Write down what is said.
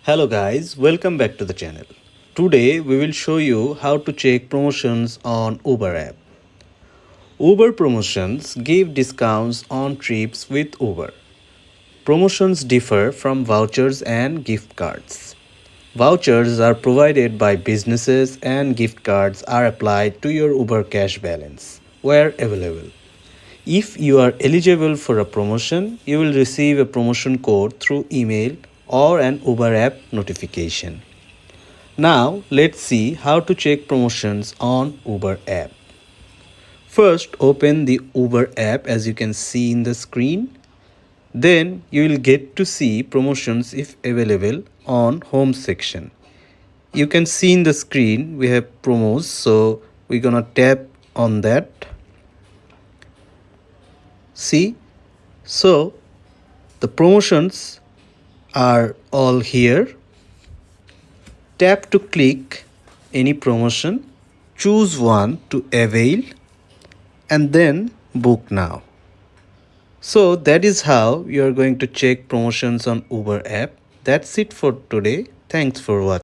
Hello guys, welcome back to the channel. Today we will show you how to check promotions on Uber app. Uber promotions give discounts on trips with Uber. Promotions differ from vouchers and gift cards. Vouchers are provided by businesses and gift cards are applied to your Uber cash balance where available. If you are eligible for a promotion, you will receive a promotion code through email or an Uber app notification. Now, let's see how to check promotions on Uber app. First, open the Uber app as you can see in the screen. Then, you will get to see promotions if available on home section. You can see in the screen we have promos, so we're gonna tap on that. See, so the promotions are all here. Tap to click any promotion, choose one to avail, and then book now. So that is how you are going to check promotions on Uber app. That's it for today. Thanks for watching.